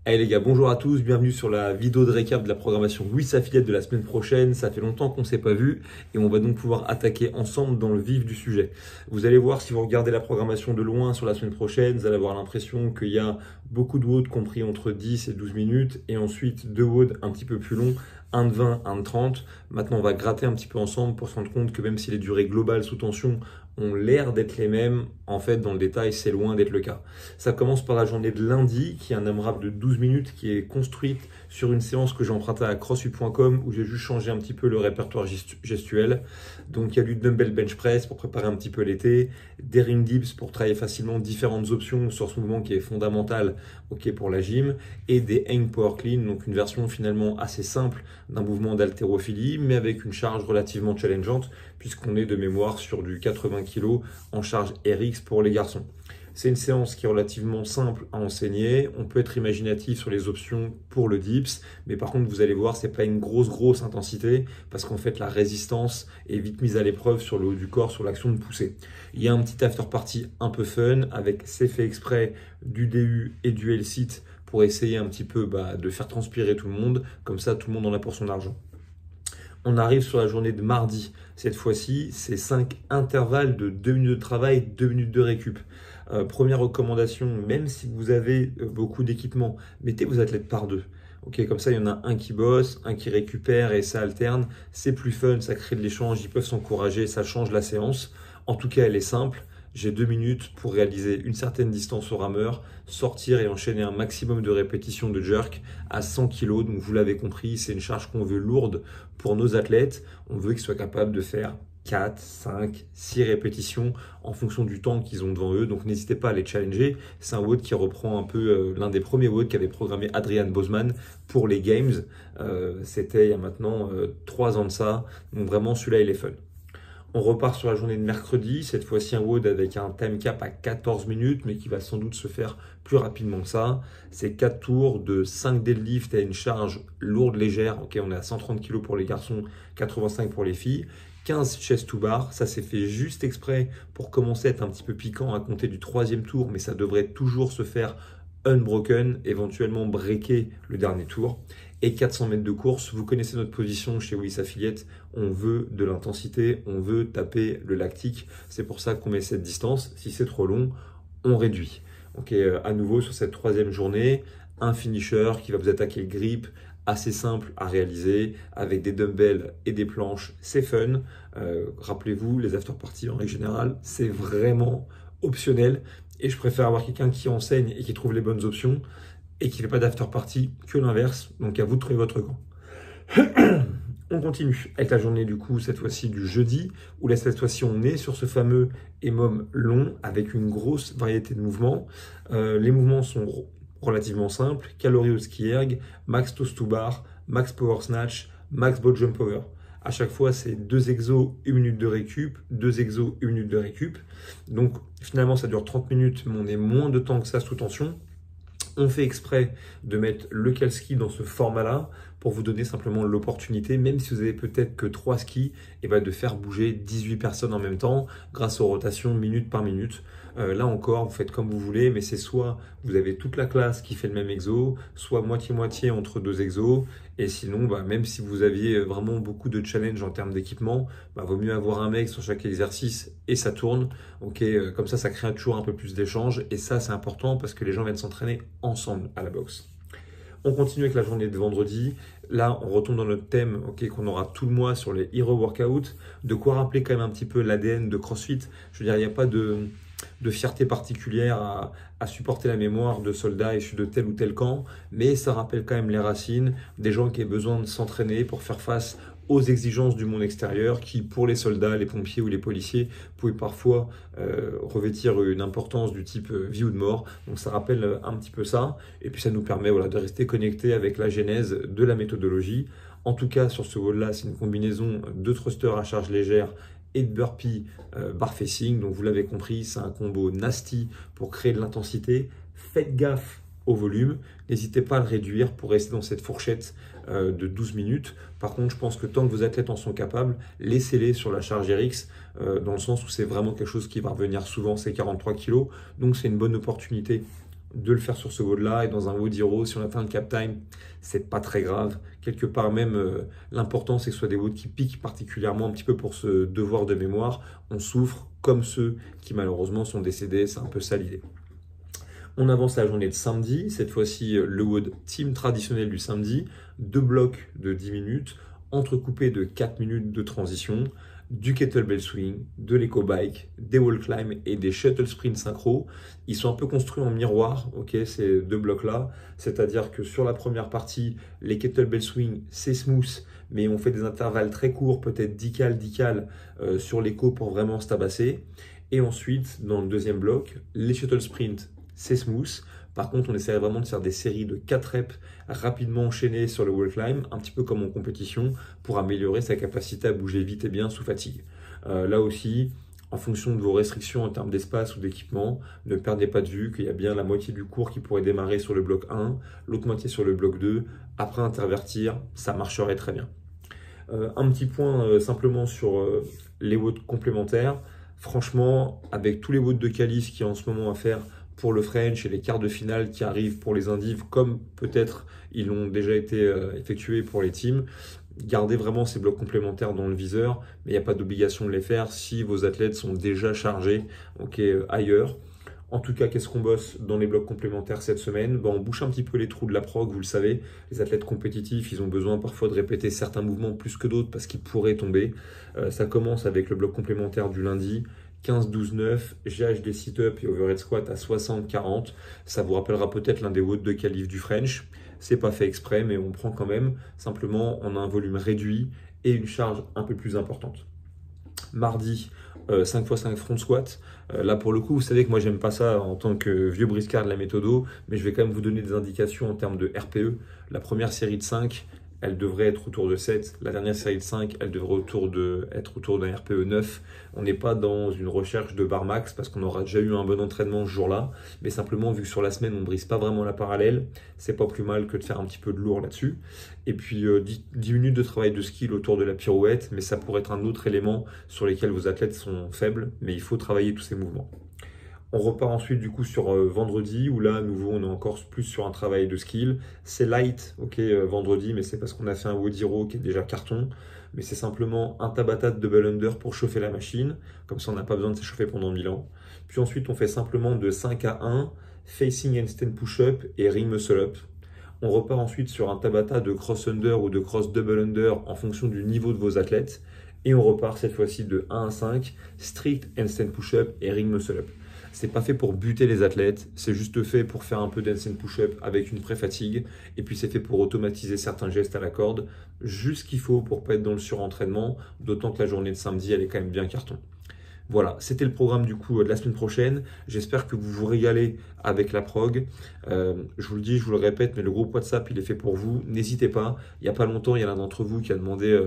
Allez les gars, bonjour à tous, bienvenue sur la vidéo de récap de la programmation Louis Affiliate de la semaine prochaine. Ça fait longtemps qu'on ne s'est pas vu et on va donc pouvoir attaquer ensemble dans le vif du sujet. Vous allez voir, si vous regardez la programmation de loin sur la semaine prochaine, vous allez avoir l'impression qu'il y a beaucoup de WOD compris entre 10 et 12 minutes et ensuite deux WOD un petit peu plus longs, un de 20, un de 30. Maintenant, on va gratter un petit peu ensemble pour se rendre compte que même si les durées globales sous tension ont l'air d'être les mêmes, en fait, dans le détail, c'est loin d'être le cas. Ça commence par la journée de lundi, qui est un AMRAP de 12 minutes, qui est construite sur une séance que j'ai empruntée à crossfit.com, où j'ai juste changé un petit peu le répertoire gestuel. Donc, il y a du dumbbell bench press pour préparer un petit peu l'été, des ring dips pour travailler facilement différentes options sur ce mouvement qui est fondamental, pour la gym, et des hang power clean, donc une version finalement assez simple d'un mouvement d'haltérophilie, mais avec une charge relativement challengeante, puisqu'on est de mémoire sur du 80 kg en charge RX pour les garçons. C'est une séance qui est relativement simple à enseigner. On peut être imaginatif sur les options pour le dips, mais par contre, vous allez voir, c'est pas une grosse intensité parce qu'en fait, la résistance est vite mise à l'épreuve sur le haut du corps, sur l'action de pousser. Il y a un petit after party un peu fun avec, c'est fait exprès, du DU et du L-sit pour essayer un petit peu de faire transpirer tout le monde. Comme ça, tout le monde en a pour son argent. On arrive sur la journée de mardi. Cette fois-ci, c'est 5 intervalles de 2 minutes de travail, 2 minutes de récup. Première recommandation, même si vous avez beaucoup d'équipements, mettez vos athlètes par deux. Comme ça, il y en a un qui bosse, un qui récupère et ça alterne. C'est plus fun, ça crée de l'échange, ils peuvent s'encourager, ça change la séance. En tout cas, elle est simple. J'ai 2 minutes pour réaliser une certaine distance au rameur, sortir et enchaîner un maximum de répétitions de jerk à 100 kg. Donc vous l'avez compris, c'est une charge qu'on veut lourde pour nos athlètes. On veut qu'ils soient capables de faire 4, 5, 6 répétitions en fonction du temps qu'ils ont devant eux. Donc n'hésitez pas à les challenger. C'est un WOD qui reprend un peu l'un des premiers WOD qu'avait programmé Adrian Bozman pour les Games. C'était il y a maintenant 3 ans de ça. Donc vraiment celui-là il est fun. On repart sur la journée de mercredi, cette fois-ci un WOD avec un time cap à 14 minutes, mais qui va sans doute se faire plus rapidement que ça. C'est 4 tours de 5 deadlifts à une charge lourde, légère. On est à 130 kg pour les garçons, 85 pour les filles. 15 chest to bar, ça s'est fait juste exprès pour commencer à être un petit peu piquant à compter du 3e tour, mais ça devrait toujours se faire unbroken, éventuellement breaker le dernier tour. Et 400 mètres de course, vous connaissez notre position chez Louis Affiliate, on veut de l'intensité, on veut taper le lactique, c'est pour ça qu'on met cette distance. Si c'est trop long, on réduit. À nouveau sur cette 3e journée, un finisher qui va vous attaquer le grip, assez simple à réaliser, avec des dumbbells et des planches, c'est fun. Rappelez-vous, les after parties en règle générale, c'est vraiment optionnel. Et je préfère avoir quelqu'un qui enseigne et qui trouve les bonnes options et qui ne fait pas d'after party que l'inverse. Donc à vous de trouver votre camp. On continue avec la journée du coup, cette fois-ci du jeudi, où là cette fois-ci on est sur ce fameux EMOM long avec une grosse variété de mouvements. Les mouvements sont relativement simples, calories au ski erg, max toes to bar, max power snatch, max boat jump power. À chaque fois, c'est 2 exos, 1 minute de récup, 2 exos, 1 minute de récup. Donc finalement, ça dure 30 minutes, mais on est moins de temps que ça sous tension. On fait exprès de mettre le ski dans ce format-là pour vous donner simplement l'opportunité, même si vous avez peut-être que 3 skis, de faire bouger 18 personnes en même temps grâce aux rotations minute par minute. Là encore, vous faites comme vous voulez, mais c'est soit vous avez toute la classe qui fait le même exo, soit moitié-moitié entre 2 exos. Et sinon, même si vous aviez vraiment beaucoup de challenge en termes d'équipement, vaut mieux avoir un mec sur chaque exercice et ça tourne. Comme ça crée toujours un peu plus d'échange. Et ça, c'est important parce que les gens viennent s'entraîner ensemble à la boxe. On continue avec la journée de vendredi. Là, on retombe dans notre thème qu'on aura tout le mois sur les hero workouts. De quoi rappeler quand même un petit peu l'ADN de CrossFit. Je veux dire, il n'y a pas de fierté particulière à supporter la mémoire de soldats issus de tel ou tel camp, mais ça rappelle quand même les racines des gens qui ont besoin de s'entraîner pour faire face aux exigences du monde extérieur qui, pour les soldats, les pompiers ou les policiers, pouvaient parfois revêtir une importance du type vie ou de mort. Donc ça rappelle un petit peu ça, et puis ça nous permet de rester connectés avec la genèse de la méthodologie. En tout cas, sur ce wall-là, c'est une combinaison de thrusters à charge légère et de burpee bar facing. Donc vous l'avez compris, c'est un combo nasty pour créer de l'intensité. Faites gaffe au volume, n'hésitez pas à le réduire pour rester dans cette fourchette de 12 minutes. Par contre, je pense que tant que vos athlètes en sont capables, laissez-les sur la charge RX, dans le sens où c'est vraiment quelque chose qui va revenir souvent, c'est 43 kg. Donc c'est une bonne opportunité de le faire sur ce WOD-là. Et dans un WOD Hero, si on atteint le cap time, c'est pas très grave. Quelque part même, l'important c'est que ce soit des WOD qui piquent particulièrement un petit peu pour ce devoir de mémoire. On souffre comme ceux qui malheureusement sont décédés, c'est un peu ça l'idée. On avance la journée de samedi, cette fois-ci le WOD team traditionnel du samedi, 2 blocs de 10 minutes, entrecoupés de 4 minutes de transition, du kettlebell swing, de l'éco bike, des wall climb et des shuttle sprint synchro. Ils sont un peu construits en miroir, ok, ces 2 blocs-là, c'est-à-dire que sur la première partie, les kettlebell swing, c'est smooth, mais on fait des intervalles très courts, peut-être 10 cal sur l'éco pour vraiment se tabasser. Et ensuite, dans le deuxième bloc, les shuttle sprint, c'est smooth. Par contre, on essaie vraiment de faire des séries de 4 reps rapidement enchaînées sur le wall climb, un petit peu comme en compétition, pour améliorer sa capacité à bouger vite et bien sous fatigue. Là aussi, en fonction de vos restrictions en termes d'espace ou d'équipement, ne perdez pas de vue qu'il y a bien la moitié du cours qui pourrait démarrer sur le bloc 1, l'autre moitié sur le bloc 2. Après intervertir, ça marcherait très bien. Un petit point simplement sur les WOD complémentaires. Franchement, avec tous les WOD de qualif qui ont en ce moment à faire pour le French et les quarts de finale qui arrivent pour les indives, comme peut-être ils ont déjà été effectués pour les teams, gardez vraiment ces blocs complémentaires dans le viseur, mais il n'y a pas d'obligation de les faire si vos athlètes sont déjà chargés ailleurs. En tout cas, qu'est-ce qu'on bosse dans les blocs complémentaires cette semaine? On bouche un petit peu les trous de la prog, vous le savez. Les athlètes compétitifs, ils ont besoin parfois de répéter certains mouvements plus que d'autres parce qu'ils pourraient tomber. Ça commence avec le bloc complémentaire du lundi. 15-12-9, GHD sit-up et overhead squat à 60-40. Ça vous rappellera peut-être l'un des WOD de qualif du French. C'est pas fait exprès, mais on prend quand même. Simplement, on a un volume réduit et une charge un peu plus importante. Mardi, 5x5 front squat. Là, pour le coup, vous savez que moi, j'aime pas ça en tant que vieux briscard de la méthodo, mais je vais quand même vous donner des indications en termes de RPE. La première série de 5, elle devrait être autour de 7. La dernière série de 5, elle devrait être autour d'un RPE 9. On n'est pas dans une recherche de bar max parce qu'on aura déjà eu un bon entraînement ce jour-là. Mais simplement, vu que sur la semaine, on ne brise pas vraiment la parallèle, c'est pas plus mal que de faire un petit peu de lourd là-dessus. Et puis, 10 minutes de travail de skill autour de la pirouette, mais ça pourrait être un autre élément sur lequel vos athlètes sont faibles, mais il faut travailler tous ces mouvements. On repart ensuite du coup sur vendredi où là à nouveau on est encore plus sur un travail de skill. C'est light, vendredi, mais c'est parce qu'on a fait un WOD Hero qui est déjà carton. Mais c'est simplement un Tabata de double under pour chauffer la machine. Comme ça on n'a pas besoin de s'échauffer pendant 1000 ans. Puis ensuite on fait simplement de 5 à 1, facing handstand push-up et ring muscle-up. On repart ensuite sur un Tabata de cross under ou de cross double under en fonction du niveau de vos athlètes. Et on repart cette fois-ci de 1 à 5, strict handstand push-up et ring muscle-up. C'est pas fait pour buter les athlètes, c'est juste fait pour faire un peu d'handstand push-up avec une pré-fatigue. Et puis c'est fait pour automatiser certains gestes à la corde, juste ce qu'il faut pour pas être dans le surentraînement, d'autant que la journée de samedi, elle est quand même bien carton. Voilà, c'était le programme du coup de la semaine prochaine. J'espère que vous vous régalez avec la prog. Je vous le dis, je vous le répète, mais le groupe WhatsApp, il est fait pour vous. N'hésitez pas. Il n'y a pas longtemps, il y en a l'un d'entre vous qui a demandé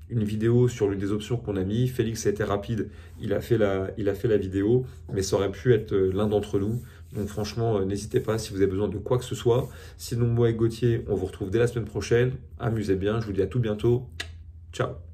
une vidéo sur l'une des options qu'on a mis. Félix a été rapide, il a fait la vidéo, mais ça aurait pu être l'un d'entre nous. Donc franchement, n'hésitez pas si vous avez besoin de quoi que ce soit. Sinon, moi et Gauthier, on vous retrouve dès la semaine prochaine. Amusez bien, je vous dis à tout bientôt. Ciao.